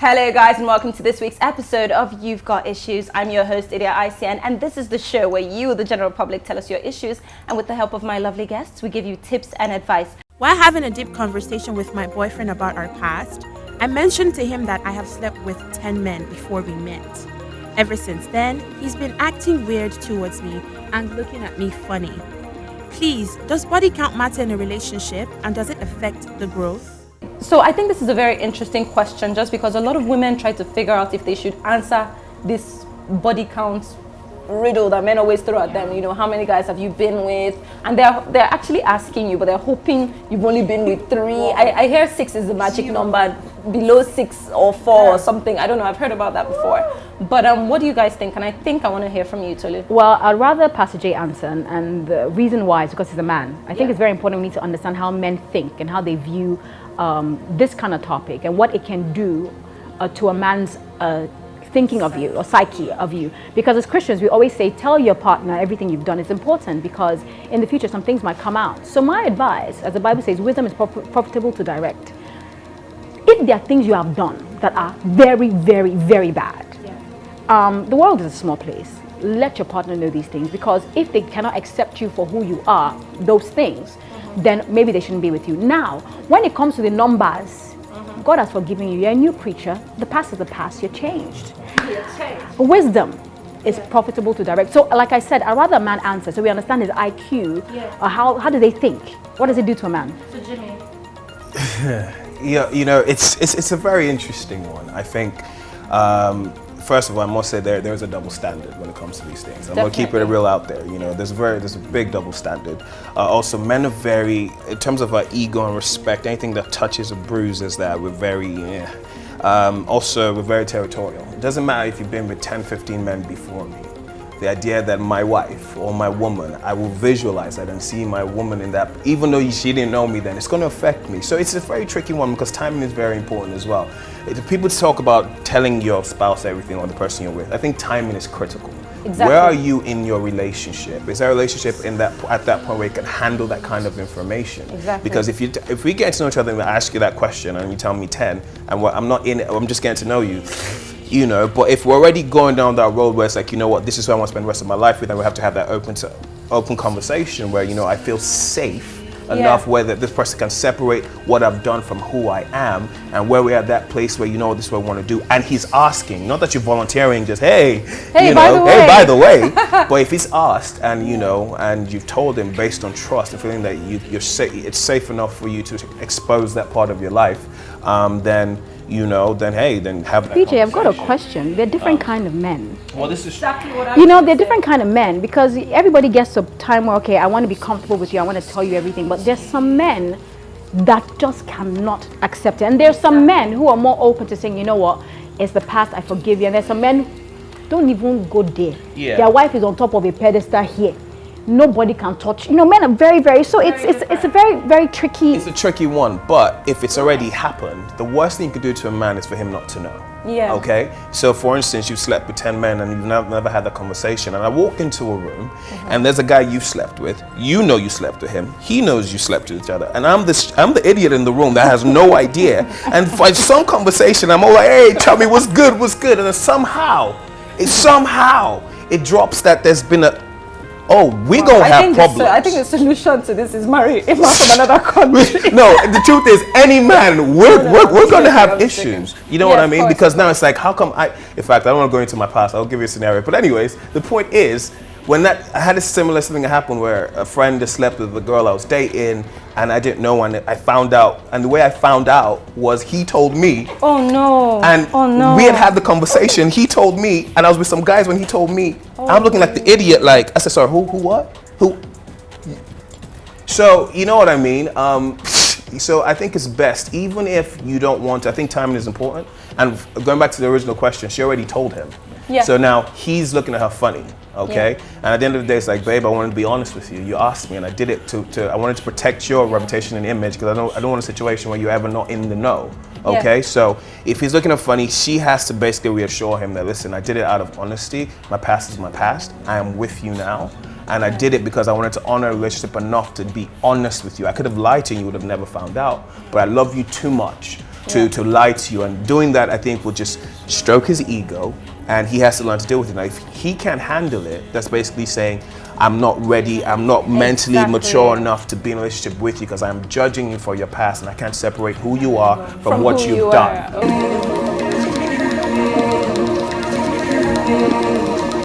Hello guys, and welcome to this week's episode of You've Got Issues. I'm your host, Idia Aisein, and this is the show where you, the general public, tell us your issues, and with the help of my lovely guests, we give you tips and advice. While having a deep conversation with my boyfriend about our past, I mentioned to him that I have slept with 10 men before we met. Ever since then, he's been acting weird towards me and looking at me funny. Please, does body count matter in a relationship, and does it affect the growth? So I think this is a very interesting question, just because a lot of women try to figure out if they should answer this body count riddle that men always throw at them. You know, how many guys have you been with? And they're actually asking you, but they're hoping you've only been with 3. I hear 6 is the magic number, below 6 or 4 or something. I don't know, I've heard about that before. But what do you guys think? And I think I want to hear from you, Tolu. Well, I'd rather Pastor J answer, and the reason why is because he's a man. I think it's very important we need to understand how men think and how they view this kind of topic and what it can do to a man's thinking of you or psyche of you. Because as Christians, we always say, tell your partner everything you've done. It's important because in the future, some things might come out. So my advice, as the Bible says, wisdom is profitable to direct. If there are things you have done that are very, very, very bad, the world is a small place. Let your partner know these things, because if they cannot accept you for who you are, those things, then maybe they shouldn't be with you. Now, when it comes to the numbers, God has forgiven you. You're a new creature. The past is the past. You're changed. Wisdom is profitable to direct. So, like I said, I'd rather a man answer so we understand his IQ. Or how do they think? What does it do to a man? So, Jimmy. Yeah, you know, it's a very interesting one. I think, first of all, I must say there's a double standard when it comes to these things. I'm going to keep it real out there. You know, there's a big double standard. Also, men are very, in terms of our ego and respect, anything that touches or bruises that, we're very, also, we're very territorial. It doesn't matter if you've been with 10, 15 men before me. The idea that my wife or my woman, I will visualize that and see my woman in that, even though she didn't know me then, it's going to affect me. So it's a very tricky one because timing is very important as well. People talk about telling your spouse everything or the person you're with. I think timing is critical. Exactly. Where are you in your relationship? Is there a relationship at that point where you can handle that kind of information? Exactly. Because if we get to know each other and I ask you that question and you tell me 10 and I'm not in it, I'm just getting to know you. You know, but if we're already going down that road where it's like, you know what, this is who I want to spend the rest of my life with, then we have to have that open conversation where, you know, I feel safe enough where that this person can separate what I've done from who I am, and where we're at that place where, you know, this is what I want to do. And he's asking, not that you're volunteering, just, hey, by the way. But if he's asked and, you know, and you've told him based on trust and feeling that it's safe enough for you to expose that part of your life, then, you know, then have that PJ, I've got a question. There are different kind of men. Well, this is Exactly what I You know, they're different kind of men, because everybody gets to a time where, okay, I want to be comfortable with you, I want to tell you everything, but there's some men that just cannot accept it. And there's some men who are more open to saying, you know what, it's the past, I forgive you. And there's some men don't even go there. Yeah. Their wife is on top of a pedestal here. Nobody can touch. You know, men are very, very, so it's a very, very tricky. It's a tricky one, but if it's already happened, the worst thing you could do to a man is for him not to know. Yeah. Okay? So for instance, you've slept with 10 men and you've never had that conversation, and I walk into a room and there's a guy you've slept with, you know you slept with him, he knows you slept with each other, and I'm the idiot in the room that has no idea, and for some conversation I'm all like, hey, tell me what's good, and then somehow it drops that there's been we're gonna have problems. I think the solution to this is marry a man from another country. No, the truth is, any man, we're gonna have issues. You know what I mean? Because now it's like, how come in fact, I don't want to go into my past. I'll give you a scenario. But anyways, the point is, I had a similar thing happen where a friend just slept with the girl I was dating, and I didn't know, and I found out, and the way I found out was he told me. Oh no. And we had the conversation, he told me, and I was with some guys when he told me. I'm looking like the idiot, like, I said, sorry, who what? Who? So, you know what I mean? So I think it's best, even if you don't want to, I think timing is important. And going back to the original question, she already told him. Yeah. So now he's looking at her funny, okay? Yeah. And at the end of the day, it's like, babe, I wanted to be honest with you. You asked me, and I did it I wanted to protect your reputation and image, because I don't want a situation where you're ever not in the know, okay? Yeah. So if he's looking at funny, she has to basically reassure him that, listen, I did it out of honesty. My past is my past. I am with you now. And I did it because I wanted to honor a relationship enough to be honest with you. I could have lied to you, you would have never found out. But I love you too much to lie to you, and doing that I think will just stroke his ego, and he has to learn to deal with it. Now if he can't handle it, that's basically saying, I'm not ready, I'm not mentally mature enough to be in a relationship with you because I'm judging you for your past and I can't separate who you are from what you've done.